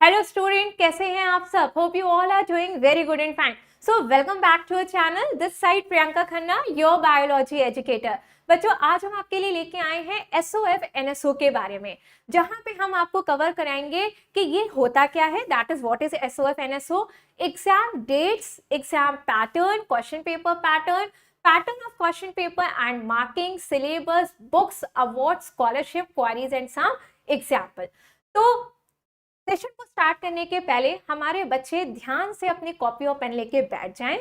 Hello student, कैसे हैं आप सब? Hope you all are doing very good and fine. So welcome back to our channel. This side Priyanka Khanna, your biology educator. बच्चों, आज हम आपके लिए लेके आए हैं एसओएफ एनएसओ के बारे में, जहां पे हम आपको कवर कराएंगे कि ये होता क्या है, that is what is SOF NSO, exam dates, exam pattern, question paper pattern, pattern of question paper and marking, syllabus, books, award, scholarship, queries and some example. तो सेशन को स्टार्ट करने के पहले हमारे बच्चे ध्यान से अपनी कॉपी और पेन लेके बैठ जाएं,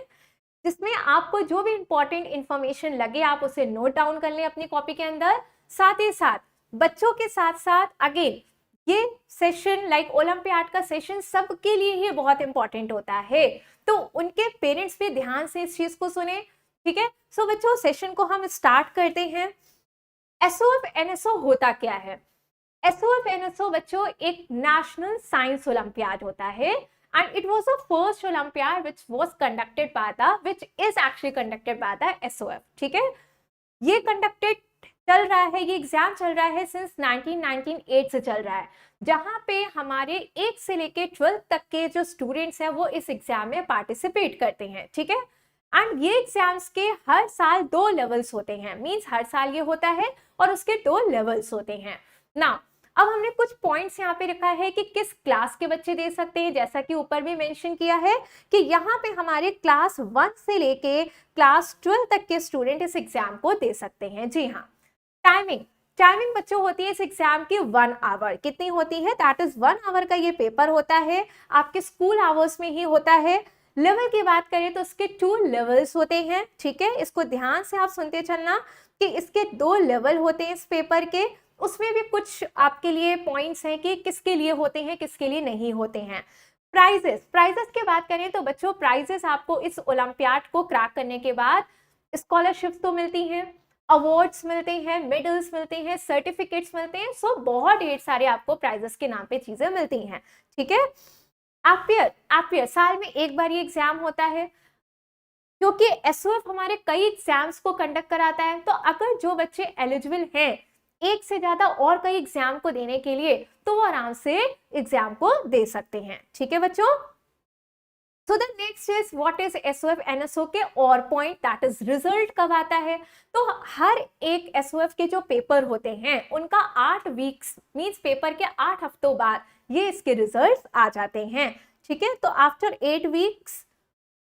जिसमें आपको जो भी इंपॉर्टेंट इंफॉर्मेशन लगे आप उसे नोट डाउन कर लें अपनी कॉपी के अंदर। साथ ही साथ बच्चों के साथ साथ अगेन ये सेशन लाइक ओलंपियाड का सेशन सबके लिए ही बहुत इंपॉर्टेंट होता है, तो उनके पेरेंट्स भी ध्यान से इस चीज को सुने। ठीक है, सो बच्चों सेशन को हम स्टार्ट करते हैं। एसओएफ एनएसओ होता क्या है? एसओएफ एनएसओ बच्चों एक नेशनल साइंस ओलंपियाड होता है and it was the first Olympiad which was conducted by the which is actually conducted by the SOF। ठीक है, ये कंडक्टेड चल रहा है, ये एग्जाम चल रहा है सिंस 1998 से चल रहा है, जहां पे हमारे 1 से लेके 12 तक के जो स्टूडेंट्स हैं वो इस एग्जाम में पार्टिसिपेट करते हैं। ठीक है, एंड ये एग्जाम्स के हर साल 2 लेवल्स होते हैं, मींस हर साल ये होता है और उसके 2 लेवल्स होते हैं ना। अब हमने कुछ पॉइंट्स यहाँ पे रखा है कि किस क्लास के बच्चे दे सकते हैं, जैसा कि ऊपर भी मेंशन किया है कि यहाँ पे हमारे क्लास 1 से लेके क्लास 12 तक के स्टूडेंट इस एग्जाम को दे सकते हैं। जी हाँ, टाइमिंग बच्चों होती है इस एग्जाम की 1 आवर। कितनी होती है? दैट इज 1 आवर का ये पेपर होता है, आपके स्कूल आवर्स में ही होता है। लेवल की बात करें तो इसके 2 लेवल्स होते हैं। ठीक है, इसको ध्यान से आप सुनते चलना कि इसके 2 लेवल होते हैं इस पेपर के। उसमें भी कुछ आपके लिए पॉइंट्स हैं कि किसके लिए होते हैं, किसके लिए नहीं होते हैं। प्राइजेस की बात करें तो बच्चों प्राइजेस आपको इस ओलंपियाड को क्रैक करने के बाद स्कॉलरशिप्स तो मिलती हैं, अवार्ड्स मिलते हैं, मेडल्स मिलते हैं, सर्टिफिकेट्स मिलते हैं। सो बहुत ढेर सारे आपको प्राइजेस के नाम पे चीजें मिलती हैं। ठीक है, एपियर साल में एक बार ये एग्जाम होता है, क्योंकि एसओएफ हमारे कई एग्जाम्स को कंडक्ट कराता है। तो अगर जो बच्चे एलिजिबल हैं एक से ज्यादा और कई एग्जाम को देने के लिए, तो वो आराम से एग्जाम को दे सकते हैं। ठीक है बच्चों, so the next is what is SOF NSO के और पॉइंट, दैट इज रिजल्ट कब आता है। तो हर एक एसओएफ के जो पेपर होते हैं उनका 8 वीक्स मींस पेपर के 8 हफ्तों बाद ये इसके रिजल्ट्स आ जाते हैं। ठीक है, तो after 8 weeks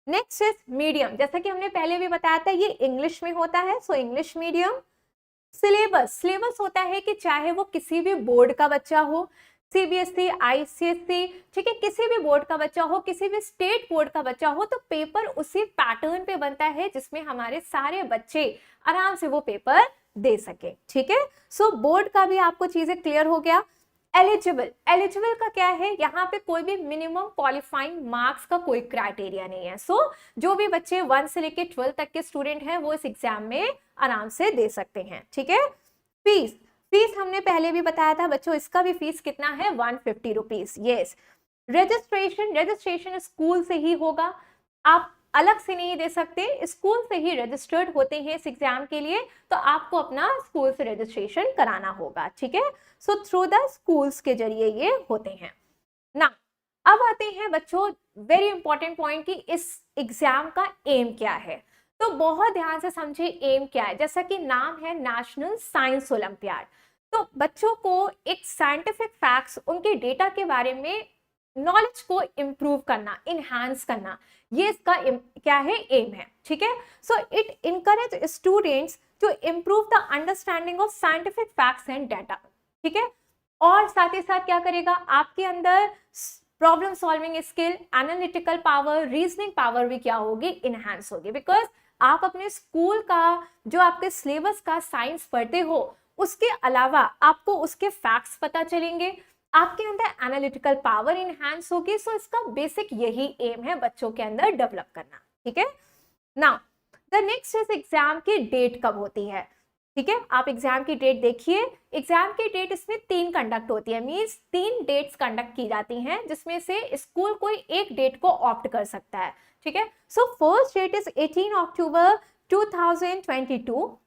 next is medium, जैसा कि हमने पहले भी बताया था ये इंग्लिश में होता है, सो इंग्लिश मीडियम। सिलेबस होता है कि चाहे वो किसी भी बोर्ड का बच्चा हो, सीबीएसई, आईसीएसई, ठीक है, किसी भी बोर्ड का बच्चा हो, किसी भी स्टेट बोर्ड का बच्चा हो, तो पेपर उसी पैटर्न पे बनता है जिसमें हमारे सारे बच्चे आराम से वो पेपर दे सके। ठीक है, सो बोर्ड का भी आपको चीजें क्लियर हो गया। एलिजिबल का क्या है? यहाँ पे कोई भी मिनिमम क्वालिफाइंग मार्क्स का कोई क्राइटेरिया नहीं है। सो जो भी बच्चे 1 से लेके 12 तक के स्टूडेंट हैं वो इस एग्जाम में आराम से दे सकते हैं। ठीक है, फीस हमने पहले भी बताया था बच्चों, इसका भी फीस कितना है? 150 रुपीज। यस, रजिस्ट्रेशन स्कूल से ही होगा, आप अलग से नहीं दे सकते, स्कूल से ही रजिस्टर्ड होते हैं इस एग्जाम के लिए, तो आपको अपना स्कूल से रजिस्ट्रेशन कराना होगा। ठीक है, सो थ्रू द स्कूल्स के जरिए ये होते हैं ना। अब आते हैं बच्चों वेरी इंपॉर्टेंट पॉइंट कि इस एग्जाम का एम क्या है। तो बहुत ध्यान से समझिए एम क्या है। जैसा कि नाम है नेशनल साइंस ओलंपियाड, तो बच्चों को एक साइंटिफिक फैक्ट्स, उनके डेटा के बारे में नॉलेज को इंप्रूव करना, इनहांस करना, ये इसका क्या है? एम है। ठीक है, so it encourage students to improve the understanding of scientific facts and data. ठीक है, और साथ ही साथ क्या करेगा, आपके अंदर problem solving skill, analytical power, reasoning power भी क्या होगी? इनहांस होगी। बिकॉज आप अपने स्कूल का जो आपके सिलेबस का साइंस पढ़ते हो उसके अलावा आपको उसके फैक्ट्स पता चलेंगे, आपके अंदर एनालिटिकल पावर इनहांस होगी। सो इसका बेसिक यही एम है बच्चों के अंदर डेवलप करना। ठीक है, now the next is exam की डेट कब होती है। ठीक है, आप एग्जाम की डेट देखिए। एग्जाम की डेट इसमें 3 कंडक्ट होती है, मींस 3 डेट्स कंडक्ट की जाती हैं, जिसमें से स्कूल कोई एक डेट को ऑप्ट कर सकता है। ठीक है, so first date is 18 October 2022,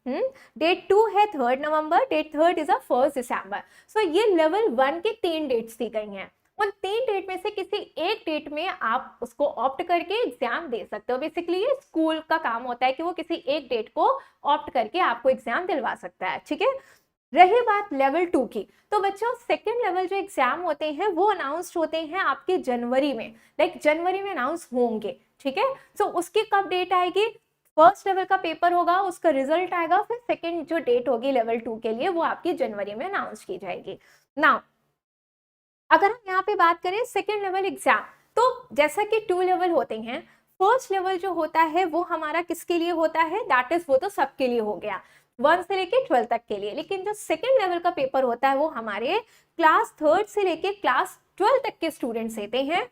date 2 है 3 नवंबर, डेट 3 इज 1 दिसंबर। सो ये लेवल 1 की 3 डेट्स दी गई हैं। उन 3 डेट में से किसी एक डेट में आप उसको ऑप्ट करके एग्जाम दे सकते हो। बेसिकली ये स्कूल का काम होता है कि वो किसी एक डेट को ऑप्ट करके आपको एग्जाम दिलवा सकता है, ठीक है। रही बात लेवल 2 की, तो बच्चों सेकेंड लेवल जो एग्जाम होते हैं वो अनाउंस्ड होते हैं आपके जनवरी में, जनवरी में अनाउंस होंगे, ठीक है। सो उसकी कब डेट आएगी, फर्स्ट लेवल का पेपर होगा, उसका रिजल्ट आएगा, फिर सेकेंड जो डेट होगी लेवल 2 के लिए वो आपकी जनवरी में अनाउंस की जाएगी। नाउ अगर हम यहाँ पे बात करें सेकेंड लेवल एग्जाम, तो जैसा कि 2 लेवल होते हैं, फर्स्ट लेवल जो होता है वो हमारा किसके लिए होता है, दैट इज वो तो सबके लिए हो गया 1 से लेके 12 तक के लिए। लेकिन जो सेकेंड लेवल का पेपर होता है वो हमारे क्लास 3 से लेके क्लास 12 तक के स्टूडेंट्स देते हैं।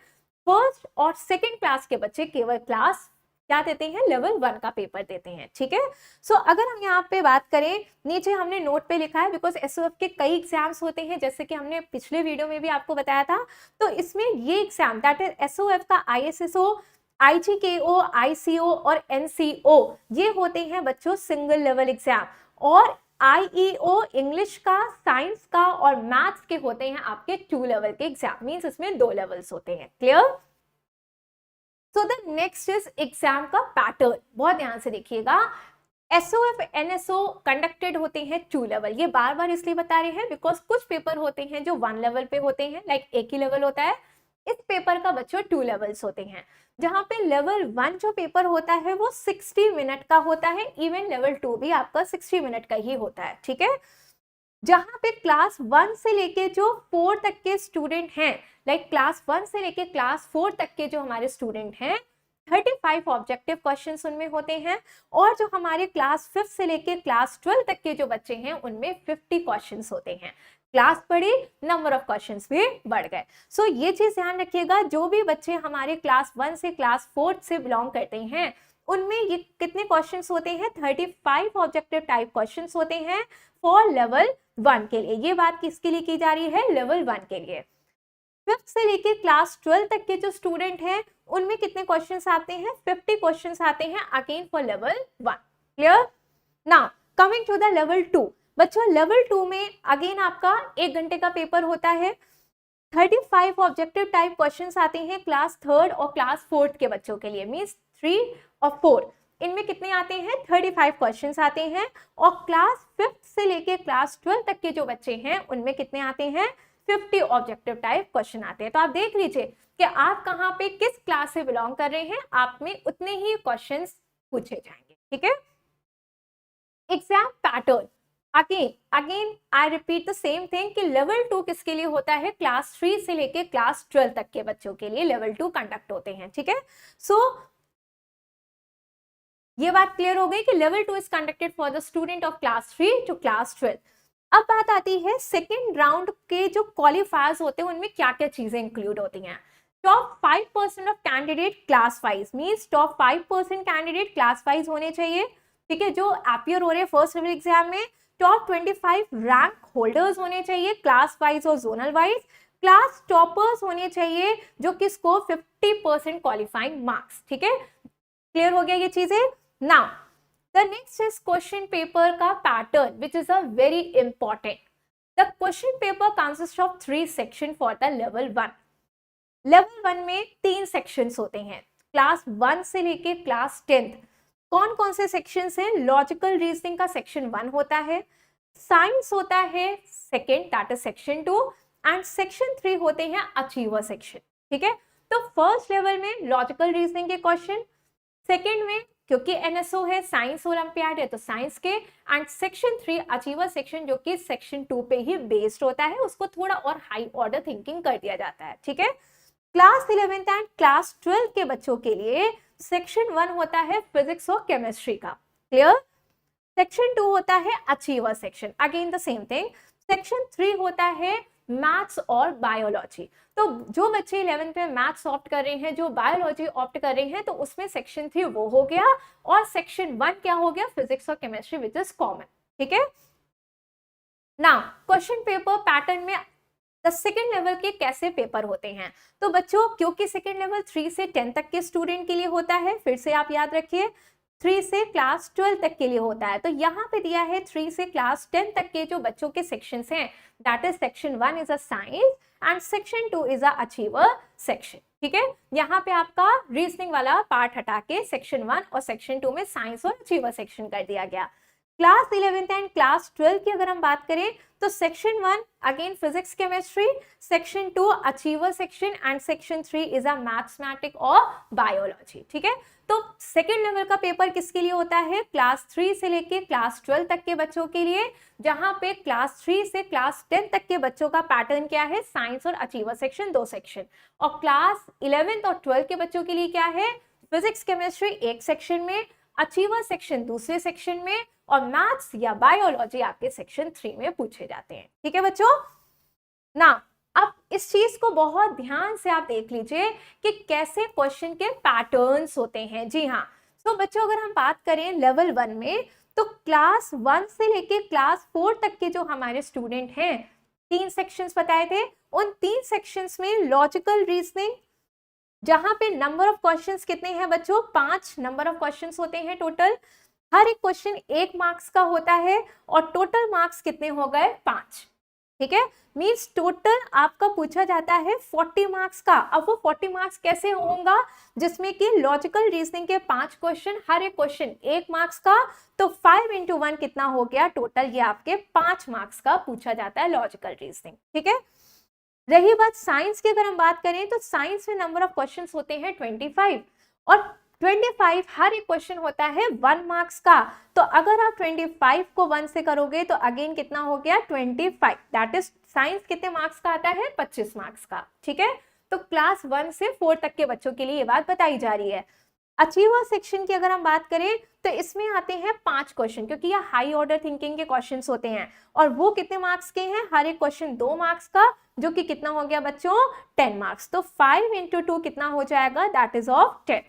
फर्स्ट और सेकेंड क्लास के बच्चे केवल क्लास क्या देते हैं, लेवल 1 का पेपर देते हैं, ठीक है। सो अगर हम यहाँ पे बात करें, नीचे हमने नोट पे लिखा है बिकॉज एसओएफ के कई एग्जाम्स होते हैं, जैसे कि हमने पिछले वीडियो में भी आपको बताया था। तो इसमें ये एग्जाम दैट इज एसओएफ का आईएसएसओ, आईजीकेओ, आईसीओ और एनसीओ, ये होते हैं बच्चों सिंगल लेवल एग्जाम। और आईईओ इंग्लिश का, साइंस का और मैथ्स के होते हैं आपके 2 लेवल के एग्जाम, मींस इसमें 2 लेवल्स होते हैं। Clear? So the next is exam का पैटर्न, बहुत ध्यान से देखिएगा। एसओएफ एनएसओ कंडक्टेड होते हैं 2 लेवल, ये बार बार इसलिए बता रहे हैं बिकॉज कुछ पेपर होते हैं जो 1 लेवल पे होते हैं, एक ही लेवल होता है। इस पेपर का बच्चों 2 लेवल्स होते हैं, जहां पे लेवल 1 जो पेपर होता है वो 60 मिनट का होता है, इवन लेवल 2 भी आपका 60 मिनट का ही होता है, ठीक है। जहां पे क्लास 1 से लेके जो 4 तक के स्टूडेंट हैं, क्लास 1 से लेके क्लास 4 तक के जो हमारे स्टूडेंट हैं, 35 ऑब्जेक्टिव क्वेश्चंस उनमें होते हैं। और जो हमारे क्लास 5 से लेके क्लास 12 तक के जो बच्चे हैं उनमें 50 क्वेश्चंस होते हैं। क्लास बढ़ी, नंबर ऑफ क्वेश्चंस भी बढ़ गए। सो ये चीज ध्यान रखिएगा, जो भी बच्चे हमारे क्लास 1 से क्लास 4 से बिलोंग करते हैं उनमें ये कितने क्वेश्चंस होते हैं, 35 ऑब्जेक्टिव टाइप क्वेश्चंस होते हैं फॉर लेवल 1 के लिए। ये बात किसके लिए की जा रही है, लेवल 1 के लिए। 5th से लेके क्लास 12 तक के जो स्टूडेंट हैं उनमें कितने क्वेश्चंस आते हैं, 50 क्वेश्चंस आते हैं again for level 1। Clear? Now coming to the level 2, बच्चों लेवल 2 में अगेन आपका 1 घंटे का पेपर होता है। 35 ऑब्जेक्टिव टाइप क्वेश्चंस आते हैं क्लास 3rd और क्लास 4th के बच्चों के लिए, मींस 3 और 4, इनमें कितने आते हैं, 35 क्वेश्चंस आते हैं। और क्लास 5th से लेके क्लास 12 तक के जो बच्चे हैं उनमें कितने आते हैं, 50 ऑब्जेक्टिव टाइप क्वेश्चन आते हैं। तो आप देख लीजिए कि आप कहाँ पे किस क्लास से बिलोंग कर रहे हैं, आप में उतने ही क्वेश्चंस पूछे जाएंगे, ठीक है। Exam pattern, again I repeat the same thing कि लेवल 2 किसके लिए होता है, क्लास 3 से लेके क्लास 12 तक के बच्चों के लिए लेवल 2 कंडक्ट होते हैं, ठीक है। सो ये बात क्लियर हो गई कि level 2 is conducted for the student of class 3 to class 12। अब बात आती है सेकेंड राउंड के जो क्वालिफायर्स होते हैं उनमें क्या क्या चीजें इंक्लूड होती हैं। Top 5% of candidate class wise, means top 5% candidate class wise होने चाहिए, ठीक है, जो अपियर हो रहे हैं फर्स्ट लेवल एग्जाम में। टॉप 25 रैंक होल्डर्स होने चाहिए क्लास वाइज और जोनल वाइज। क्लास टॉपर्स होने चाहिए जो कि स्कोर 50% क्वालिफाइंग मार्क्स, ठीक है। क्लियर हो गया ये चीजें। Now the next is question paper का pattern which is a very important. The question paper consist of 3 section for the level 1। Level 1 में 3 सेक्शंस होते हैं, क्लास 1 से लेके क्लास 10th। कौन कौन से सेक्शंस हैं, लॉजिकल रीजनिंग का सेक्शन 1 होता है, साइंस होता है second that is section 2 and section 3 होते हैं अचीवर सेक्शन, ठीक है। तो फर्स्ट लेवल में लॉजिकल रीजनिंग के क्वेश्चन, सेकेंड में क्योंकि एनएसओ है साइंस ओलंपियाड है तो साइंस के, एंड सेक्शन 3 अचीवर सेक्शन जो कि सेक्शन 2 पे ही बेस्ड होता है, उसको थोड़ा और हाई ऑर्डर थिंकिंग कर दिया जाता है, ठीक है। क्लास 11th एंड क्लास 12 के बच्चों के लिए सेक्शन 1 होता है फिजिक्स और केमिस्ट्री का, क्लियर। सेक्शन 2 होता है achiever section, again the same thing. Section 3 होता है मैथ्स और बायोलॉजी। तो जो बच्चे 11th में मैथ्स ऑप्ट कर रहे हैं, जो बायोलॉजी ऑप्ट कर रहे हैं, तो उसमें सेक्शन 3 वो हो गया, और सेक्शन 1 क्या हो गया, फिजिक्स और केमिस्ट्री विच इज कॉमन, ठीक है। नाउ क्वेश्चन पेपर पैटर्न में द सेकेंड लेवल के कैसे पेपर होते हैं। तो बच्चों क्योंकि सेकेंड लेवल 3 से 10 तक के स्टूडेंट के लिए होता है, फिर से आप याद रखिए 3 से क्लास 12 तक के लिए होता है। तो यहाँ पे दिया है 3 से क्लास 10 तक के जो बच्चों के सेक्शंस हैं, that is section 1 is a science and section 2 is a achiever section. ठीक है, यहाँ पे आपका रीजनिंग वाला पार्ट हटा के सेक्शन 1 और सेक्शन 2 में साइंस और अचीवर सेक्शन कर दिया गया। क्लास 11th एंड क्लास 12 की अगर हम बात करें तो section 1 again physics chemistry, section 2 achiever section and section 3 is a mathematics और बायोलॉजी। ठीक है, तो सेकेंड लेवल का पेपर किसके लिए होता है? क्लास 3 से लेके क्लास 12 तक के बच्चों के लिए, जहां पे क्लास 3 से क्लास 10 तक के बच्चों का पैटर्न क्या है? साइंस और अचीवर सेक्शन 2 सेक्शन, और क्लास 11th और 12 के बच्चों के लिए क्या है? फिजिक्स केमिस्ट्री एक सेक्शन में, अचीवर सेक्शन दूसरे सेक्शन में, और मैथ्स या बायोलॉजी आपके सेक्शन 3 में पूछे जाते हैं। ठीक है बच्चों ना, अब इस चीज को बहुत ध्यान से आप देख लीजिए कि कैसे क्वेश्चन के पैटर्न्स होते हैं। जी हाँ, तो बच्चों अगर हम बात करें लेवल 1 में, तो क्लास 1 से लेके क्लास 4 तक के जो हमारे स्टूडेंट हैं, 3 सेक्शंस बताए थे, उन 3 सेक्शंस में लॉजिकल रीजनिंग, जहां पे नंबर ऑफ क्वेश्चंस कितने हैं बच्चों? 5 नंबर ऑफ क्वेश्चंस होते हैं टोटल, हर एक क्वेश्चन 1 मार्क्स का होता है, और टोटल मार्क्स कितने हो गए? 5। ठीक है, मींस टोटल आपका पूछा जाता है 40 मार्क्स का। अब वो 40 मार्क्स कैसे होगा? जिसमें कि लॉजिकल रीजनिंग के 5 क्वेश्चन, हर एक क्वेश्चन 1 मार्क्स का, तो 5 × 1 कितना हो गया? टोटल ये आपके 5 मार्क्स का पूछा जाता है लॉजिकल रीजनिंग। ठीक है, रही बात साइंस की, अगर हम बात करें तो साइंस में नंबर ऑफ क्वेश्चंस होते हैं 25, और 25 हर एक क्वेश्चन होता है 1 मार्क्स का। तो अगर आप 25 को 1 से करोगे तो अगेन कितना हो गया? 25, दैट इज साइंस कितने मार्क्स का आता है? 25 मार्क्स का। ठीक है, तो क्लास 1 से 4 तक के बच्चों के लिए ये बात बताई जा रही है। अचीवर सेक्शन की अगर हम बात करें तो इसमें आते हैं 5 क्वेश्चन, क्योंकि ये हाई ऑर्डर थिंकिंग के क्वेश्चंस होते हैं, और वो कितने मार्क्स के हैं? हर एक क्वेश्चन 2 मार्क्स का, जो कि कितना हो गया बच्चों? 10 मार्क्स। तो 5 × 2 कितना हो जाएगा? That is of 10।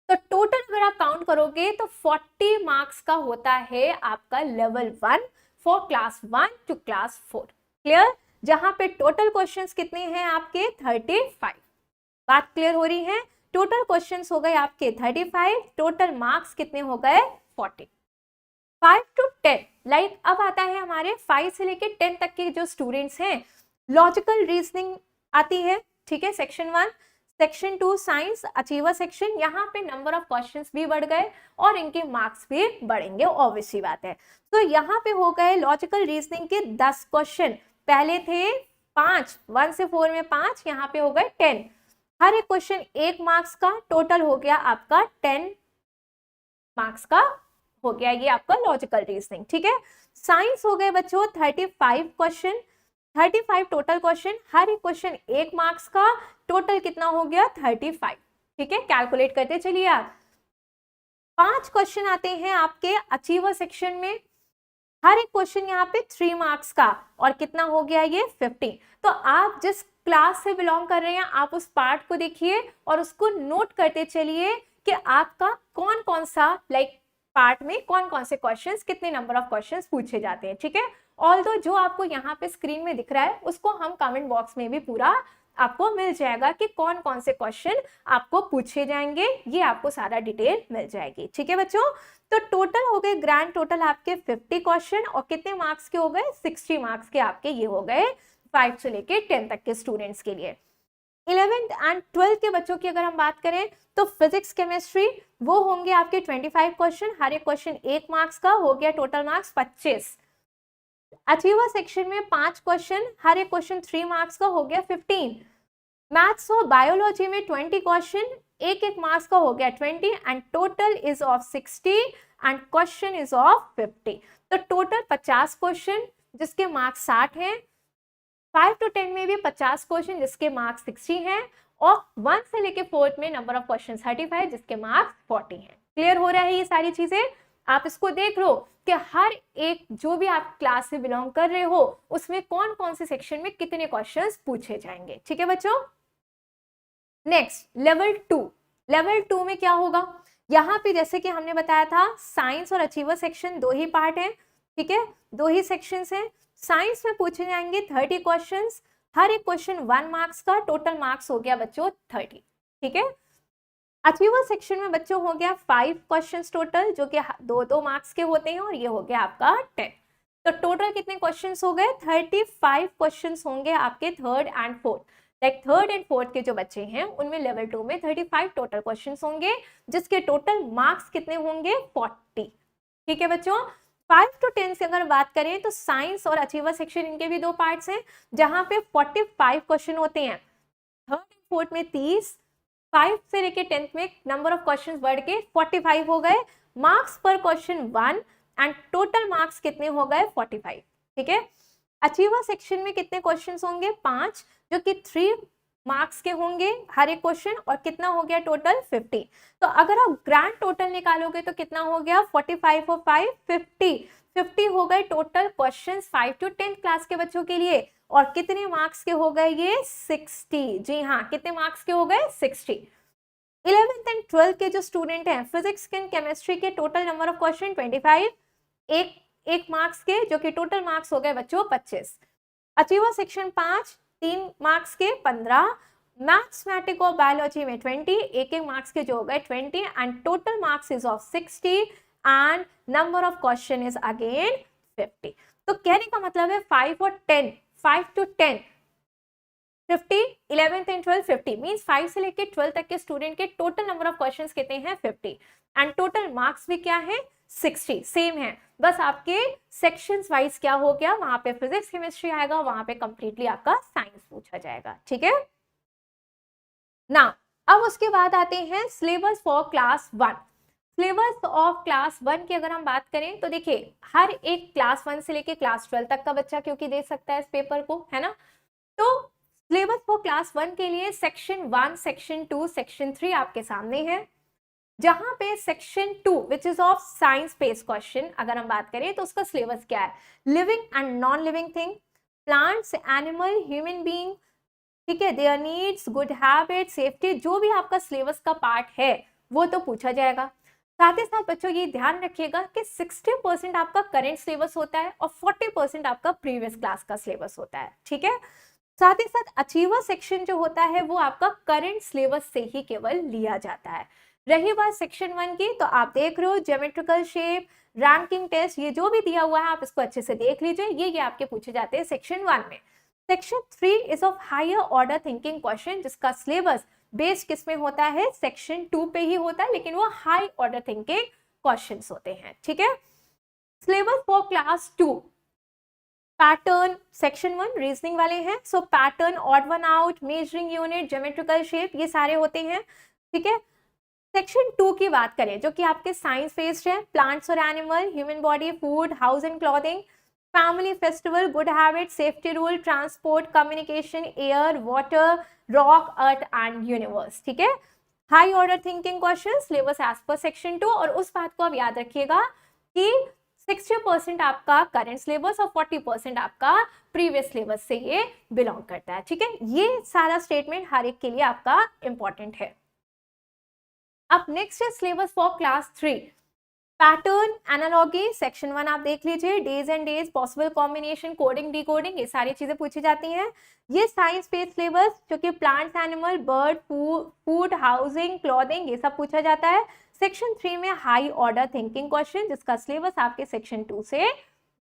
तो टोटल अगर आप काउंट करोगे तो 40 मार्क्स का होता है आपका level 1 for class 1 to class 4। Clear? जहां पे टोटल क्वेश्चंस कितने हैं आपके? 35। बात क्लियर हो रही है? टोटल क्वेश्चंस हो गए आपके 35, टोटल मार्क्स कितने हो गए? 40। 5 to 10, लाइक अब आता है हमारे 5 से लेके 10 तक के जो स्टूडेंट्स हैं, लॉजिकल रीजनिंग आती है। ठीक है, section 1, section 2 science, achiever section, यहाँ पे नंबर ऑफ क्वेश्चंस भी बढ़ गए और इनके मार्क्स भी बढ़ेंगे, ऑब्वियस सी बात है। तो यहाँ पे हो गए लॉजिकल रीजनिंग के 10 क्वेश्चन, पहले थे 5, 1 से 4 में 5, यहाँ पे हो गए 10, हर एक क्वेश्चन 1 मार्क्स का, टोटल हो गया आपका 10 मार्क्स का हो गया ये आपका लॉजिकल रीजनिंग। ठीक है, साइंस हो गए बच्चों 35 क्वेश्चन, 35 टोटल क्वेश्चन, हर एक क्वेश्चन 1 मार्क्स का, टोटल कितना हो गया? 35। ठीक है, कैलकुलेट करते चलिए आप। 5 क्वेश्चन आते हैं आपके अचीवर सेक्शन में, हर एक क्वेश्चन यहाँ पे 3 मार्क्स का, और कितना हो गया ये? 50। तो आप जिस क्लास से बिलोंग कर रहे हैं आप उस पार्ट को देखिए और उसको नोट करते चलिए कि आपका कौन कौन सा पार्ट में कौन कौन से क्वेश्चंस, कितने नंबर ऑफ क्वेश्चंस पूछे जाते हैं। ठीक है, ऑल्दो जो आपको यहाँ पे स्क्रीन में दिख रहा है उसको हम कमेंट बॉक्स में भी पूरा आपको मिल जाएगा कि कौन कौन से क्वेश्चन आपको पूछे जाएंगे, ये आपको सारा डिटेल मिल जाएगी। ठीक है बच्चों, तो टोटल हो गए, ग्रैंड टोटल आपके 50 क्वेश्चन, और कितने मार्क्स के हो गए? 60 मार्क्स के आपके ये हो गए 5 से लेके 10 तक के स्टूडेंट्स के लिए। 11th एंड 12th के बच्चों की अगर हम बात करें तो फिजिक्स केमिस्ट्री वो होंगे आपके 25 क्वेश्चन, हर एक क्वेश्चन 1 मार्क्स का, हो गया टोटल मार्क्स 25। अचीवर सेक्शन में 5 क्वेश्चन, हर एक क्वेश्चन 3 मार्क्स का, हो गया 15। मैथ्स और बायोलॉजी में 20 क्वेश्चन, एक एक मार्क्स का, हो गया 20, and total is of 60 and question is of 50। तो टोटल 50 क्वेश्चन जिसके मार्क्स 60 हैं, 5 to 10 में भी 50 क्वेश्चन जिसके मार्क्स 60 हैं, और 1 से लेके 4 में नंबर ऑफ क्वेश्चन 35 जिसके मार्क्स 40 हैं। क्लियर हो रहा है ये सारी चीजें? आप इसको देख लो कि हर एक जो भी आप क्लास से बिलोंग कर रहे हो उसमें कौन कौन से सेक्शन में कितने क्वेश्चंस पूछे जाएंगे। ठीक है बच्चों, नेक्स्ट लेवल 2। लेवल 2 में क्या होगा? यहाँ पे जैसे कि हमने बताया था साइंस और अचीवर सेक्शन 2 ही पार्ट है। ठीक है, 2 ही सेक्शंस हैं। साइंस में पूछे जाएंगे 30 क्वेश्चंस, हर एक क्वेश्चन 1 मार्क्स का, टोटल मार्क्स हो गया बच्चों 30। ठीक है, अचीवर सेक्शन में बच्चों हो गया 5 क्वेश्चंस टोटल, जो कि 2-2 मार्क्स के होते हैं, और ये हो गया आपका 10। तो टोटल कितने क्वेश्चंस हो गए? 35 क्वेश्चंस होंगे आपके third and fourth. Like third and fourth के जो बच्चे हैं उनमें लेवल 2 में 35 टोटल क्वेश्चंस होंगे, जिसके टोटल मार्क्स कितने होंगे? 40। ठीक है बच्चों, 5 to 10 से अगर बात करें तो साइंस और अचीवर सेक्शन इनके भी 2 पार्ट्स हैं, जहां पे 45 क्वेश्चन होते हैं। थर्ड एंड फोर्थ में 30, 5 से लेके 10th में नंबर ऑफ क्वेश्चंस बढ़ के 45 हो गए। मार्क्स पर क्वेश्चन 1 एंड टोटल मार्क्स कितने हो गए? 45। ठीक है, अचीवर सेक्शन में कितने क्वेश्चंस होंगे? 5, जो कि 3 मार्क्स के होंगे हर एक क्वेश्चन, और कितना हो गया टोटल? 50। तो अगर आप ग्रैंड टोटल निकालोगे तो कितना हो गया? 45 और 5 50 हो गए टोटल क्वेश्चंस 5 to 10 क्लास के बच्चों के लिए। और कितने मार्क्स के हो गए? ये 60। जी हाँ, कितने मार्क्स के हो गए? 60। 11th एंड 12th के जो स्टूडेंट हैं, फिजिक्स एंड केमिस्ट्री के टोटल नंबर ऑफ क्वेश्चन 25, एक मार्क्स के, जो कि टोटल मार्क्स हो गए बच्चों 25। अचीवर सेक्शन 5, 3 मार्क्स के 15, मैथमेटिक्स और बायोलॉजी में 20, एक मार्क्स के जो हो गए 20, and total marks is of 60 and number of question is again 50। तो कहने का मतलब है 5 और 10, 5 to 10 50, 11th एंड 12 50, मींस 5 से लेके 12 तक के स्टूडेंट के टोटल नंबर ऑफ क्वेश्चंस कितने हैं? 50, एंड टोटल मार्क्स भी क्या है? 60, सेम है। बस आपके सेक्शंस वाइज क्या हो गया, वहां पे फिजिक्स केमिस्ट्री आएगा, वहां पे कंप्लीटली आपका साइंस पूछा जाएगा। ठीक है ना, अब उसके बाद आते हैं syllabus for class 1। Syllabus of class 1 की अगर हम बात करें तो देखिए, हर एक क्लास 1 से लेके क्लास 12 तक का बच्चा क्योंकि दे सकता है इस पेपर को, है ना। तो सिलेबस फॉर क्लास 1 के लिए सेक्शन 1, सेक्शन 2, सेक्शन 3 आपके सामने है, जहां पे section 2 which is of science based question अगर हम बात करें तो उसका सिलेबस क्या है? Living and non living thing, plants, animal, human being, ठीक है, there needs, good habit, safety, जो भी आपका सिलेबस का पार्ट है वो तो पूछा जाएगा। साथ ही साथ बच्चों ये ध्यान रखिएगा कि 60% आपका करंट सिलेबस होता है और 40% आपका प्रीवियस क्लास का सिलेबस होता है। ठीक है, साथ ही साथ अचीवर सेक्शन जो होता है वो आपका करंट सिलेबस से ही केवल लिया जाता है। रही बात सेक्शन 1 की, तो आप देख रहे हो ज्योमेट्रिकल शेप, रैंकिंग टेस्ट, ये जो भी दिया हुआ है आप इसको अच्छे से देख लीजिए, ये आपके पूछे जाते हैं सेक्शन 1 में। Section 3 is of higher order thinking question, जिसका सिलेबस बेस्ड किस में होता है? सेक्शन 2 पे ही होता है, लेकिन वो हाई ऑर्डर थिंकिंग क्वेश्चंस होते हैं। ठीक है, syllabus for class 2, pattern section 1 reasoning वाले हैं, so pattern, odd one out, measuring unit, geometrical shape, ये सारे होते हैं। ठीक है, सेक्शन 2 की बात करें जो कि आपके साइंस बेस्ड है, प्लांट्स और animal, human body, food, house and clothing, family, festival, good habit, safety rule, transport, communication, air, water, rock, earth and universe. ठीक है, high order thinking question, syllabus as पर सेक्शन 2, और उस बात को आप याद रखिएगा कि 60% आपका करंट सिलेबस और 40% आपका प्रीवियस सिलेबस से ये बिलोंग करता है। ठीक है, ये सारा स्टेटमेंट हर एक के लिए आपका इंपॉर्टेंट है। अब नेक्स्ट है syllabus for class 3, pattern, analogy, section 1 आप देख लीजिए, days and days, possible combination, coding, decoding, ये सारी चीजें पूछी जाती हैं। ये साइंस बेस्ड सिलेबस जो कि plants, animal, bird, food, housing, clothing, ये सब पूछा जाता है। सेक्शन 3 में हाई ऑर्डर थिंकिंग क्वेश्चन, जिसका सिलेबस आपके सेक्शन 2 से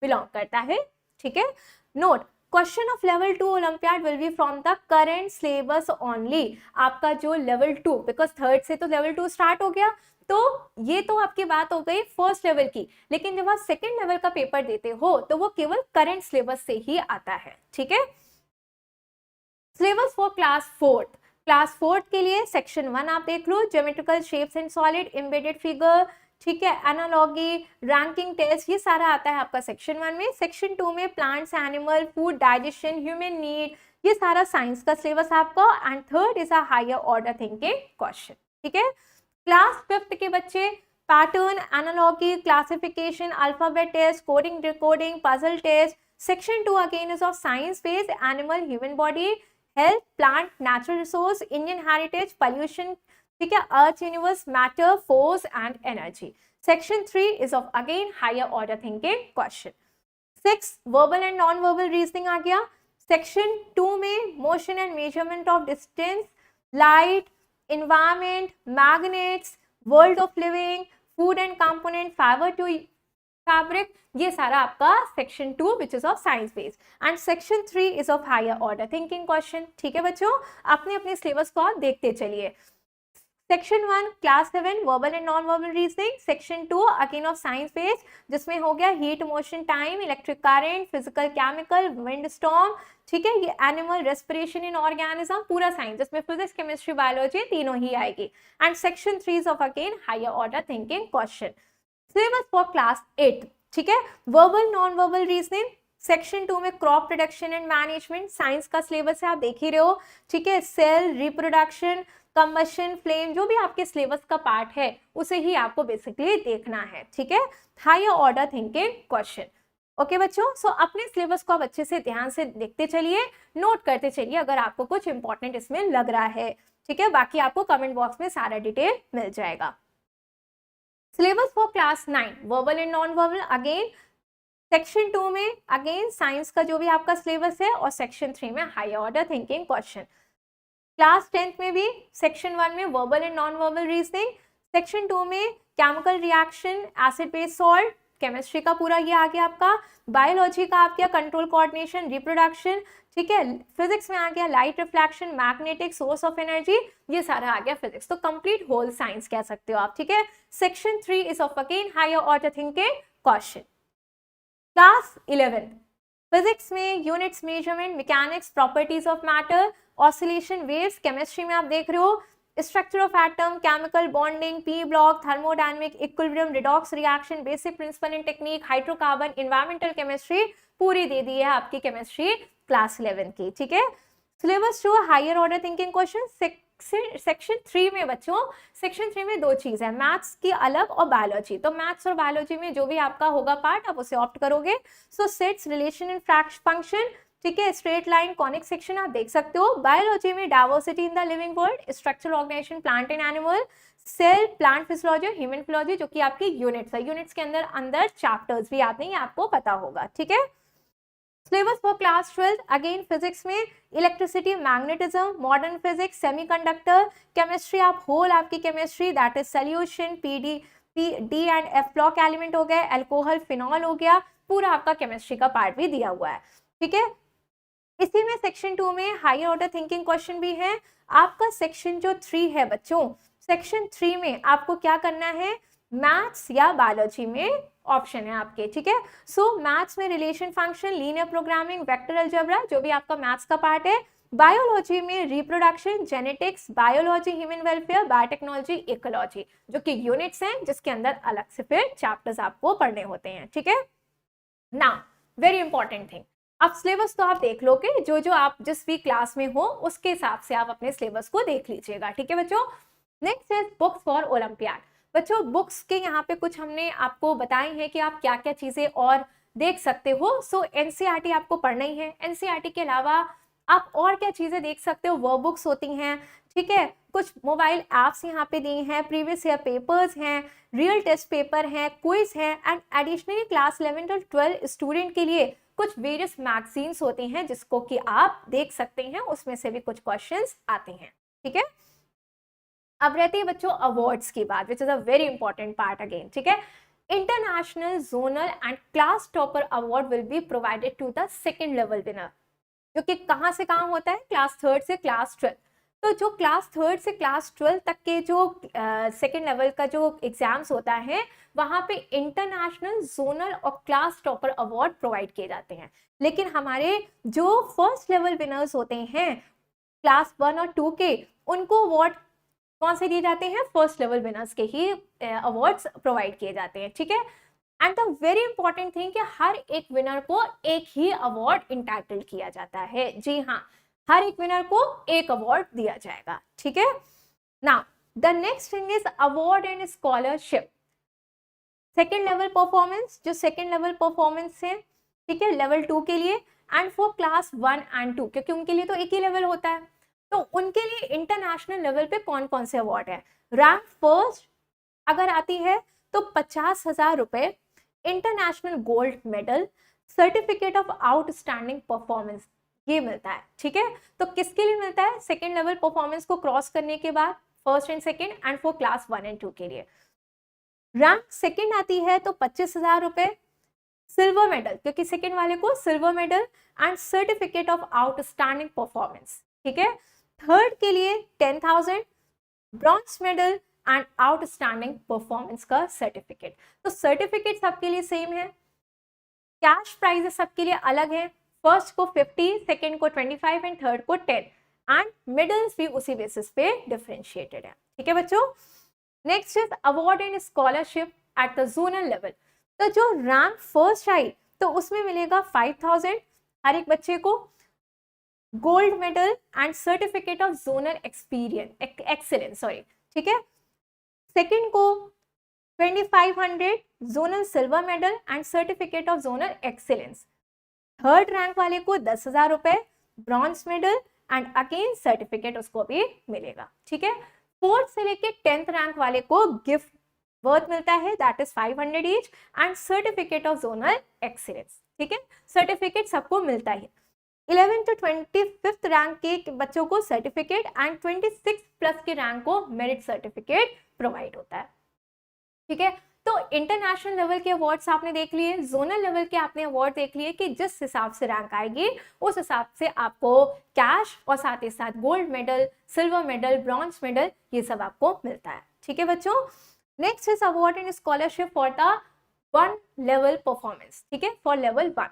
बिलोंग करता है। ठीक है, note, question of level 2 olympiad will be from the current syllabus only. आपका जो लेवल 2, बिकॉज थर्ड से तो लेवल 2 स्टार्ट हो गया, तो ये तो आपकी बात हो गई फर्स्ट लेवल की, लेकिन जब आप सेकेंड लेवल का पेपर देते हो तो वो केवल करंट सिलेबस से ही आता है। ठीक है, सिलेबस फॉर क्लास 4, क्लास 4 के लिए सेक्शन 1 आप देख लो, geometrical shapes and solid, embedded figure, ठीक है, एनालॉगी, रैंकिंग टेस्ट, ये सारा आता है आपका सेक्शन 1 में। सेक्शन 2 में plants, animal, food, digestion, human need, ये सारा साइंस का सिलेबस आपका, and third is a higher order thinking question. ठीक है, क्लास 5th के बच्चे pattern, analogy, classification, alphabet test, coding, decoding, puzzle test. Section 2 again is of science based, animal, human body, health, plant, natural resource, Indian heritage, pollution, ठीक है, earth, universe, matter, force and energy. Section 3 is of again higher order thinking question. 6 verbal and non verbal reasoning आ गया। Section 2 में motion and measurement of distance, light, environment, magnets, world of living, food and component, fiber to fabric, ये सारा आपका section 2 which is of science based, and section 3 is of higher order thinking question. ठीक है बच्चों, अपने अपने syllabus को आप देखते चलिए। Section 1 class 7 verbal and non verbal reasoning, section 2 again of science based, जिसमें हो गया heat, motion, time, electric current, physical, chemical, wind storm, ठीक है, ये एनिमल, रेस्पिरेशन इन ऑर्गेनिज्म, पूरा साइंस, जिसमें फिजिक्स, केमिस्ट्री, बायोलॉजी तीनों ही आएगी। And section 3 is of again higher order thinking question. Syllabus for class 8, ठीक है, verbal non verbal reasoning, section 2 में crop production and management, science का सिलेबस है, आप देख ही रहे हो, ठीक है, सेल, रिप्रोडक्शन, कंबशन, फ्लेम, जो भी आपके सिलेबस का पार्ट है उसे ही आपको बेसिकली देखना है। ठीक है, higher order thinking question. Okay बच्चों, सो अपने सिलेबस को आप अच्छे से ध्यान से देखते चलिए, नोट करते चलिए अगर आपको कुछ इंपॉर्टेंट इसमें लग रहा है। ठीक है, बाकी आपको कमेंट बॉक्स में सारा डिटेल मिल जाएगा। Syllabus for class 9 verbal and non verbal, again section 2 में अगेन साइंस का जो भी आपका सिलेबस है, और सेक्शन 3 में higher order thinking question. Class 10th में भी सेक्शन 1 में verbal and non verbal reasoning, section 2 में chemical reaction, acid base salt, chemistry का पूरा ये आ गया आपका, बायोलॉजी का आप गया कंट्रोल, कोऑर्डिनेशन, रिप्रोडक्शन, ठीक है, फिजिक्स में आ गया light reflection, magnetic, source of energy, ये सारा आ गया फिजिक्स, तो कंप्लीट होल साइंस कह सकते हो आप। ठीक है, section 3 is of again higher order thinking question. Class 11 physics में units, measurement, mechanics, properties of matter, oscillation, waves, chemistry में आप देख रहे हो structure of atom, chemical bonding, P block, thermodynamic, equilibrium, redox reaction, basic principle and technique, hydrocarbon, environmental chemistry, पूरी दे दी है आपकी केमिस्ट्री क्लास 11 की। ठीक है, syllabus to higher order thinking question. Section 3 में बच्चों, सेक्शन 3 में दो चीज है, मैथ्स की अलग और बायोलॉजी, तो मैथ्स और बायोलॉजी में जो भी आपका होगा पार्ट आप उसे ऑप्ट करोगे। So sets, relation and function, ठीक है, स्ट्रेट लाइन, कॉनिक सेक्शन आप देख सकते हो। बायोलॉजी में diversity in the living world, structural organization, plant and animal, cell, plant physiology, human physiology, जो कि आपकी यूनिट्स है, यूनिट्स के अंदर अंदर चैप्टर्स भी आते हैं, ये आपको पता होगा। ठीक है, syllabus for class 12 again physics में electricity, magnetism, modern physics, semiconductor, chemistry आप होल आपकी chemistry that is solution, D and F block element हो गए, अल्कोहल, फिनॉल हो गया, पूरा आपका केमिस्ट्री का पार्ट भी दिया हुआ है। ठीक है, इसी में सेक्शन 2 में हायर ऑर्डर थिंकिंग क्वेश्चन भी है। आपका सेक्शन जो 3 है बच्चों, सेक्शन 3 में आपको क्या करना है, मैथ्स या बायोलॉजी में ऑप्शन है आपके। ठीक है, सो मैथ्स में relation function, linear programming, vector algebra, जो भी आपका मैथ्स का पार्ट है। बायोलॉजी में reproduction, genetics, biology, human welfare, biotechnology, ecology, जो कि यूनिट्स हैं जिसके अंदर अलग से फिर चैप्टर्स आपको पढ़ने होते हैं। ठीक है, नाउ वेरी इंपॉर्टेंट थिंग, अब सिलेबस तो आप देख लोगे, जो जो आप जिस भी क्लास में हो उसके हिसाब से आप अपने सिलेबस को देख लीजिएगा। ठीक है बच्चों, next is books for olympiad. बच्चों बुक्स के यहाँ पे कुछ हमने आपको बताई है कि आप क्या क्या चीजें और देख सकते हो। सो एनसीईआरटी आपको पढ़ना ही है, एनसीईआरटी के अलावा आप और क्या चीजें देख सकते हो, वर्क बुक्स होती हैं, ठीक है, कुछ मोबाइल एप्स यहाँ पे दी हैं, प्रीवियस ईयर पेपर्स हैं, रियल टेस्ट पेपर हैं, क्विज हैं, एंड एडिशनली क्लास 11 और 12 स्टूडेंट के लिए कुछ वेरियस मैगजीन्स होती हैं जिसको कि आप देख सकते हैं, उसमें से भी कुछ क्वेश्चंस आते हैं। ठीक है, अब रहती है बच्चों अवार्ड्स की बात, which is a very important part again. ठीक है, international, zonal and class topper award will be provided to the second level winner, जो कि कहाँ से कहाँ होता है, क्लास 3 से क्लास 12। तो जो क्लास 3 से क्लास 12 तक के जो सेकेंड लेवल का जो एग्जाम्स होता है, वहाँ पे इंटरनेशनल, जोनल और क्लास टॉपर अवार्ड प्रोवाइड किए जाते हैं। लेकिन हमारे जो फर्स्ट लेवल विनर्स होते हैं क्लास 1 और 2 के, उनको अवार्ड कौन से दिए जाते हैं, फर्स्ट लेवल विनर्स के ही अवार्ड्स प्रोवाइड किए जाते हैं। ठीक है, and the very important thing कि हर एक विनर को एक ही अवार्ड इंटाइटल किया जाता है। जी हाँ, हर एक विनर को एक अवार्ड दिया जाएगा। ठीक है, now the next thing is award and scholarship. Second level performance, जो सेकेंड लेवल परफॉर्मेंस है, ठीक है, लेवल 2 के लिए, एंड फॉर क्लास 1 एंड 2, क्योंकि उनके लिए तो एक ही लेवल होता है, तो उनके लिए इंटरनेशनल लेवल पे कौन कौन से अवार्ड है। रैंक फर्स्ट अगर आती है तो 50,000 रुपए, international gold medal, certificate of outstanding performance, ये मिलता है। ठीक है, तो किसके लिए मिलता है, सेकेंड लेवल परफॉर्मेंस को क्रॉस करने के बाद first and second and for class 1 and 2 के लिए। रैंक सेकेंड आती है तो 25,000 रुपए, सिल्वर मेडल क्योंकि सेकेंड वाले को silver medal and certificate of outstanding performance, ठीक है। थर्ड के लिए 10,000, bronze medal and outstanding performance का सर्टिफिकेट। तो सर्टिफिकेट सबके लिए सेम है, कैश प्राइजेस सबके लिए अलग है, फर्स्ट को 50, सेकेंड को 25 एंड थर्ड को 10 एंड मेडल्स भी उसी बेसिस पे डिफरेंशिएटेड है, ठीक है बच्चों। Next is award and scholarship at the zonal level. तो जो रैंक फर्स्ट आई तो उसमें मिलेगा 5,000 हर एक बच्चे को, gold medal and certificate of zonal excellence, sorry, ठीक है। सेकेंड को 2,500 zonal silver medal and certificate of zonal excellence. Third rank वाले को 10,000 रुपए, bronze medal and again certificate उसको भी मिलेगा, ठीक है। फोर्थ से लेके 10th रैंक वाले को गिफ्ट वर्थ मिलता है, that is 500 each and certificate of zonal excellence, ठीक है। सर्टिफिकेट सबको मिलता है। 11 to 25th रैंक के बच्चों को सर्टिफिकेट एंड 26 प्लस के रैंक को मेरिट सर्टिफिकेट प्रोवाइड होता है, ठीक है। तो इंटरनेशनल लेवल के अवार्ड्स आपने देख लिए, जोनल लेवल के आपने अवार्ड देख लिए कि जिस हिसाब से रैंक आएगी उस हिसाब से आपको कैश और साथ ही साथ gold medal, silver medal, bronze medal ये सब आपको मिलता है, ठीक है बच्चों। Next is award and scholarship for the 1 level performance, ठीक है, for level 1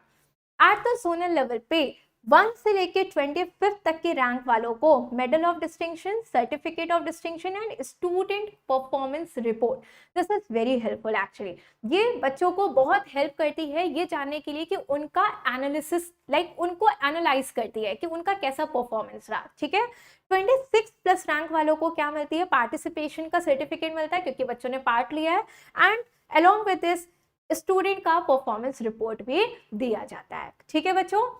at the zonal level पे 1 से लेके 25th तक के रैंक वालों को medal of distinction, certificate of distinction and student performance report. This is very helpful actually, ये बच्चों को बहुत हेल्प करती है ये जानने के लिए कि उनका एनालिसिस उनको एनालाइज करती है कि उनका कैसा परफॉर्मेंस रहा, ठीक है। 26 प्लस रैंक वालों को क्या मिलती है, पार्टिसिपेशन का सर्टिफिकेट मिलता है क्योंकि बच्चों ने पार्ट लिया है and along with this student का परफॉर्मेंस रिपोर्ट भी दिया जाता है, ठीक है बच्चों।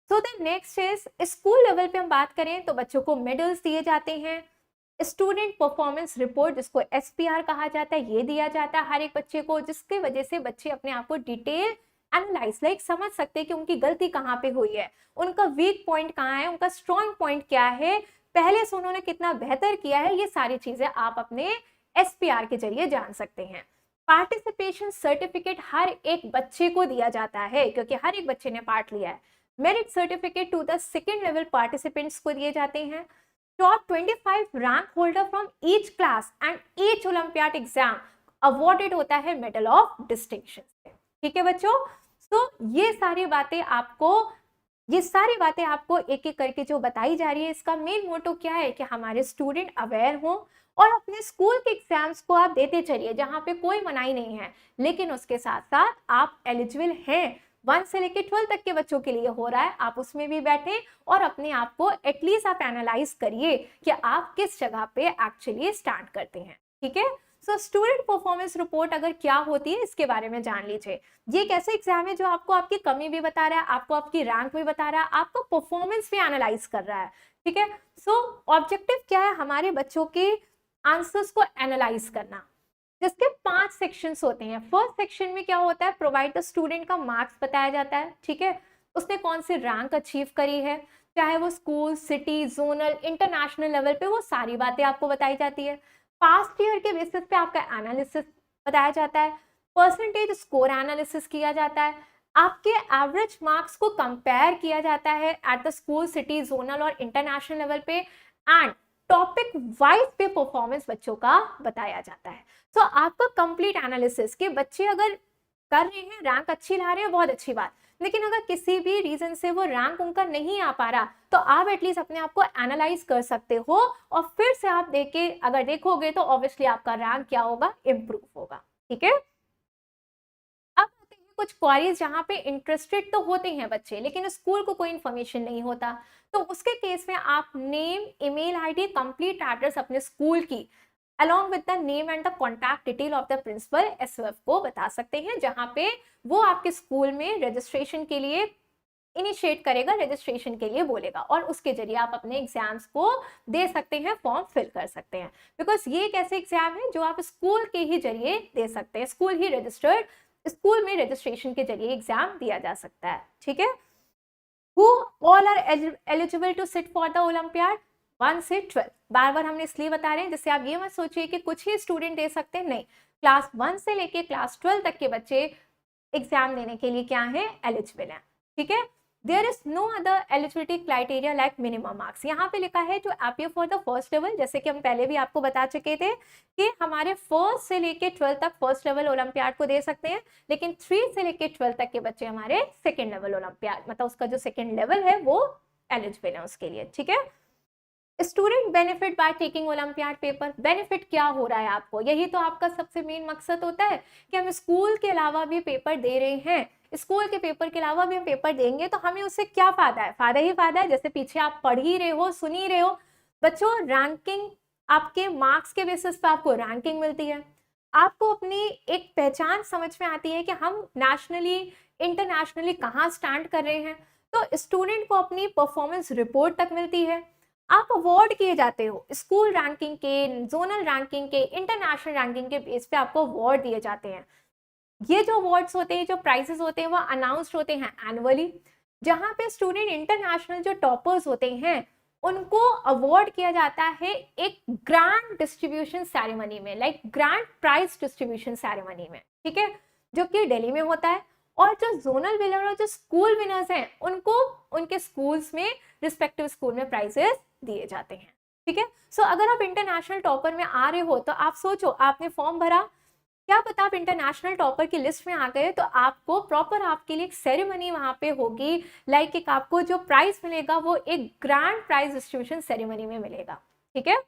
So the next is school level पे हम बात करें तो बच्चों को मेडल्स दिए जाते हैं, स्टूडेंट परफॉर्मेंस रिपोर्ट जिसको SPR कहा जाता है ये दिया जाता है हर एक बच्चे को, जिसकी वजह से बच्चे अपने आप को डिटेल एनालाइज समझ सकते हैं कि उनकी गलती कहाँ पे हुई है, उनका वीक पॉइंट कहाँ है, उनका स्ट्रॉन्ग पॉइंट क्या है, पहले से उन्होंने कितना बेहतर किया है, ये सारी चीजें आप अपने SPR के जरिए जान सकते हैं। पार्टिसिपेशन सर्टिफिकेट हर एक बच्चे को दिया जाता है क्योंकि हर एक बच्चे ने पार्ट लिया है। Merit certificate to the second level participants को दिए जाते हैं। Top 25 rank holder from each class and each olympiad exam awarded होता है मेडल ऑफ डिस्टिंक्शन से, ठीक है बच्चों। तो ये सारी बातें आपको एक एक करके जो बताई जा रही है, इसका मेन मोटो क्या है कि हमारे स्टूडेंट अवेयर हों और अपने स्कूल के एग्जाम्स को आप देते चलिए जहां पे कोई मनाही नहीं है, लेकिन उसके साथ साथ आप एलिजिबल हैं 1 से लेकर 12 तक के बच्चों के लिए हो रहा है, आप उसमें भी बैठे और अपने आप को एटलीस्ट आप एनालाइज करिए कि आप किस जगह पे एक्चुअली स्टैंड करते हैं, ठीक है। सो स्टूडेंट परफॉर्मेंस रिपोर्ट अगर क्या होती है इसके बारे में जान लीजिए। ये एक ऐसा एग्जाम है जो आपको आपकी कमी भी बता रहा है, आपको आपकी रैंक भी बता रहा है, आपको परफॉर्मेंस भी एनालाइज कर रहा है, ठीक है। सो ऑब्जेक्टिव क्या है, हमारे बच्चों के आंसर्स को एनालाइज करना, जिसके 5 सेक्शंस होते हैं। फर्स्ट सेक्शन में क्या होता है, प्रोवाइड द स्टूडेंट का मार्क्स बताया जाता है, ठीक है, उसने कौन सी रैंक अचीव करी है, चाहे वो school, city, zonal, international level पे, वो सारी बातें आपको बताई जाती है। पास्ट ईयर के बेसिस पे आपका एनालिसिस बताया जाता है, परसेंटेज स्कोर एनालिसिस किया जाता है, आपके एवरेज मार्क्स को कंपेयर किया जाता है at the school, city, zonal और इंटरनेशनल लेवल पे एंड टॉपिक वाइज पे परफॉर्मेंस बच्चों का बताया जाता है। तो आपका कंप्लीट एनालिसिस कि बच्चे अगर कर रहे हैं, रैंक अच्छी ला रहे हैं, बहुत अच्छी बात, लेकिन अगर किसी भी रीजन से वो रैंक उनका नहीं आ पा रहा तो आप एटलीस्ट अपने आप को एनालाइज कर सकते हो और फिर से आप अगर देखोगे तो ऑब्वियसली आपका रैंक क्या होगा, इंप्रूव होगा, ठीक है। अब आते हैं कुछ क्वेरीज जहाँ पे इंटरेस्टेड तो होते हैं बच्चे लेकिन स्कूल को कोई इन्फॉर्मेशन नहीं होता, तो उसके केस में आप name, email ID, complete address अपने स्कूल की along with the name and the contact detail of the principal SOF को बता सकते हैं, जहां पे वो आपके स्कूल में रजिस्ट्रेशन के लिए इनिशिएट करेगा, रजिस्ट्रेशन के लिए बोलेगा और उसके जरिए आप अपने एग्जाम्स को दे सकते हैं, फॉर्म फिल कर सकते हैं। बिकॉज ये एक ऐसे एग्जाम है जो आप स्कूल के ही जरिए दे सकते हैं, स्कूल ही रजिस्टर्ड, स्कूल में रजिस्ट्रेशन के जरिए एग्जाम दिया जा सकता है, ठीक है। Who all are eligible to sit for the Olympiad? 1 से 12। बार बार हमने इसलिए बता रहे हैं जिससे आप ये मत सोचिए कि कुछ ही स्टूडेंट दे सकते हैं, नहीं, क्लास 1 से लेके क्लास 12 तक के बच्चे एग्जाम देने के लिए क्या है, एलिजिबल है। ठीक है, there is no other eligibility criteria like minimum marks. यहाँ पे लिखा है to appear for the first level, जैसे कि हम पहले भी आपको बता चुके थे कि हमारे 1st से लेके 12 तक फर्स्ट लेवल ओलंपियाड को दे सकते हैं, लेकिन 3 से लेके 12 तक के बच्चे हमारे सेकेंड लेवल ओलंपियाड, मतलब उसका जो सेकेंड लेवल है वो एलिजिबल है उसके लिए। ठीक है, student benefit by taking olympiad paper. Benefit क्या हो रहा है आपको, यही तो आपका सबसे मेन मकसद होता है कि हम स्कूल के अलावा भी पेपर दे रहे हैं, स्कूल के पेपर के अलावा भी हम पेपर देंगे तो हमें उससे क्या फायदा है, फायदा ही फायदा है। जैसे पीछे आप पढ़ ही रहे हो, सुन ही रहे हो बच्चों, रैंकिंग आपके मार्क्स के बेसिस पे आपको रैंकिंग मिलती है, आपको अपनी एक पहचान समझ में आती है कि हम नेशनली इंटरनेशनली कहाँ स्टैंड कर रहे हैं, तो स्टूडेंट को अपनी परफॉर्मेंस रिपोर्ट तक मिलती है, आप अवार्ड किए जाते हो, स्कूल रैंकिंग के, जोनल रैंकिंग के, इंटरनेशनल रैंकिंग के बेस पे आपको अवार्ड दिए जाते हैं। ये जो अवार्ड्स होते हैं, जो प्राइजेस होते हैं, वो अनाउंस्ड होते हैं एनुअली, जहां पे स्टूडेंट इंटरनेशनल जो टॉपर्स होते हैं उनको अवार्ड किया जाता है एक ग्रैंड डिस्ट्रीब्यूशन सेरेमनी में, like grand prize distribution ceremony में। ठीक है, जो कि दिल्ली में होता है, और जो जोनल विनर और जो स्कूल विनर्स हैं उनको उनके स्कूल्स में, रिस्पेक्टिव स्कूल में प्राइजेस दिए जाते हैं। ठीक है, सो अगर आप इंटरनेशनल टॉपर में आ रहे हो तो आप सोचो, आपने फॉर्म भरा, क्या पता आप इंटरनेशनल टॉपर की लिस्ट में आ गए तो आपको प्रॉपर आपके लिए एक सेरेमनी वहां पे होगी, लाइक एक आपको जो प्राइज मिलेगा वो एक ग्रैंड प्राइज डिस्ट्रीब्यूशन सेरेमनी में मिलेगा। ठीक है,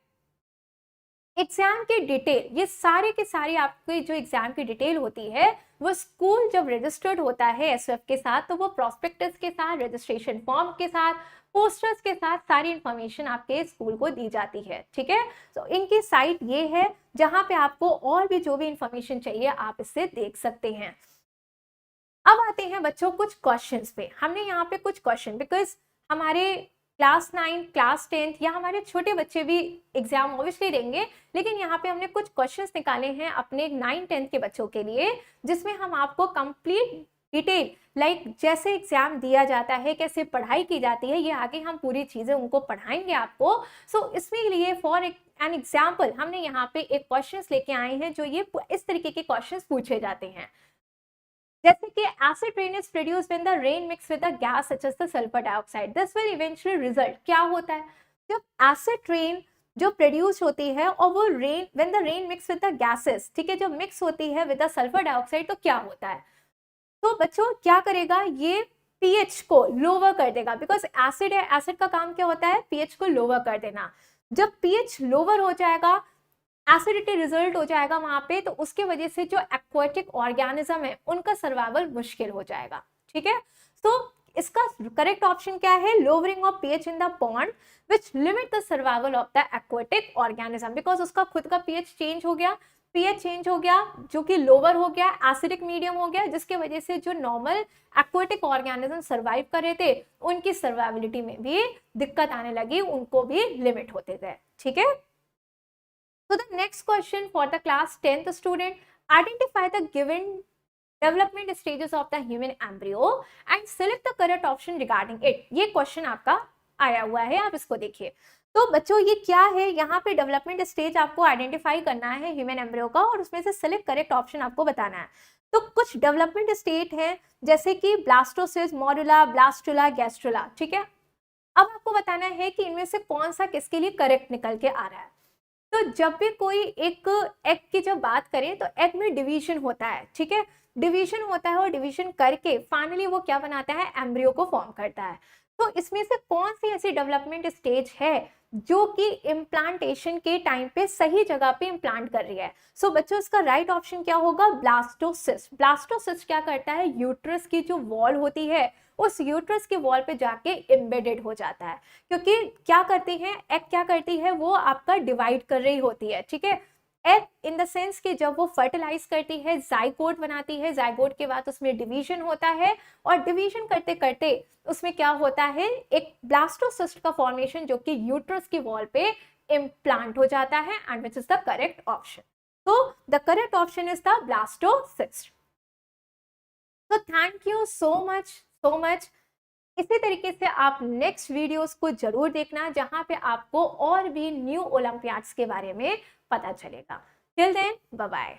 एग्जाम की डिटेल, ये सारे के सारे आपके जो एग्जाम की डिटेल होती है वो स्कूल जब रजिस्टर्ड होता है एसएफ के साथ तो वो प्रोस्पेक्टस के साथ, रजिस्ट्रेशन फॉर्म के साथ, पोस्टर्स के साथ सारी इंफॉर्मेशन आपके स्कूल को दी जाती है। ठीक है, तो इनकी साइट ये है जहां पे आपको और भी जो भी इंफॉर्मेशन चाहिए आप इससे देख सकते हैं। अब आते हैं बच्चों कुछ क्वेश्चंस पे। हमने यहाँ पे कुछ क्वेश्चन, बिकॉज हमारे क्लास 9, क्लास 10 या हमारे छोटे बच्चे भी एग्जाम ऑब्वियसली देंगे, लेकिन यहाँ पे हमने कुछ क्वेश्चंस निकाले हैं अपने 9-10 के बच्चों के लिए, जिसमें हम आपको कंप्लीट डिटेल, लाइक जैसे एग्जाम दिया जाता है, कैसे पढ़ाई की जाती है, ये आगे हम पूरी चीजें उनको पढ़ाएंगे आपको। सो इसमें लिए फॉर एन एग्जाम्पल हमने यहाँ पे एक क्वेश्चन लेके आए हैं जो ये इस तरीके के क्वेश्चन पूछे जाते हैं, जैसे कि acid rain is produced when the rain mix with the gas such as the sulphur dioxide, this will eventually result. क्या होता है जब एसिड रेन जो प्रोड्यूस होती है और वो rain, when the rain mix with the gases, ठीक है, जो मिक्स होती है विद द सल्फर डाइऑक्साइड, तो क्या होता है, तो बच्चों क्या करेगा, ये पीएच को लोअर कर देगा, बिकॉज एसिड है, एसिड का काम क्या होता है, पीएच को लोअर कर देना। जब पीएच लोअर हो जाएगा, एसिडिटी रिजल्ट हो जाएगा वहां पे, तो उसके वजह से जो एक्वाटिक ऑर्गेनिज्म है उनका सर्वाइवल मुश्किल हो जाएगा। ठीक है, तो इसका करेक्ट ऑप्शन क्या है, lowering of pH in the pond which limit the survival of the aquatic organism, because उसका खुद का पीएच चेंज हो गया, पीएच चेंज हो गया जो कि लोअर हो गया, एसिडिक मीडियम हो गया, जिसके वजह से जो नॉर्मल एक्वाटिक ऑर्गेनिज्म सर्वाइव कर रहे थे उनकी सर्वाइबिलिटी में भी दिक्कत आने लगी, उनको भी लिमिट होते गए। ठीक है, so the next question for the class 10th student, identify the given development stages of the human embryo and select the correct option regarding it। ये क्वेश्चन आपका आया हुआ है, आप इसको देखिए। तो बच्चों ये क्या है, यहाँ पे डेवलपमेंट स्टेज आपको आइडेंटिफाई करना है ह्यूमन एम्ब्रियो का और उसमें से सिलेक्ट करेक्ट ऑप्शन आपको बताना है। तो कुछ डेवलपमेंट स्टेट है जैसे कि ब्लास्टोसिस, मॉड्यूला, ब्लास्टुला, गैस्ट्रुला। ठीक है, अब आपको बताना है कि इनमें से कौन सा किसके लिए करेक्ट निकल के आ रहा है। तो जब भी कोई एक एग की जब बात करें तो एग में डिवीजन होता है। ठीक है, डिवीजन होता है और डिवीजन करके फाइनली वो क्या बनाता है, एम्ब्रियो को फॉर्म करता है। तो इसमें से कौन सी ऐसी डेवलपमेंट स्टेज है जो कि इम्प्लांटेशन के टाइम पे सही जगह पे इम्प्लांट कर रही है। सो बच्चों इसका राइट ऑप्शन क्या होगा, ब्लास्टोसिस्ट। ब्लास्टोसिस्ट क्या करता है, यूट्रस की जो वॉल होती है उस यूट्रस के वॉल पे जाके एम्बेडेड हो जाता है, क्योंकि क्या करती है एग, क्या करती है वो आपका डिवाइड कर रही होती है। ठीक है, एग इन द सेंस कि जब वो फर्टिलाइज करती है, जाइगोट बनाती है, जाइगोट के बाद उसमें डिवीजन होता है और डिवीजन करते करते उसमें क्या होता है, एक ब्लास्टोसिस्ट का फॉर्मेशन जो कि यूट्रस की वॉल पे इम्प्लांट हो जाता है, and which is the correct option. तो the correct option is the blastocyst. So thank you so much इसी तरीके से आप नेक्स्ट वीडियोस को जरूर देखना जहां पे आपको और भी न्यू ओलंपियाड्स के बारे में पता चलेगा। Till then bye bye.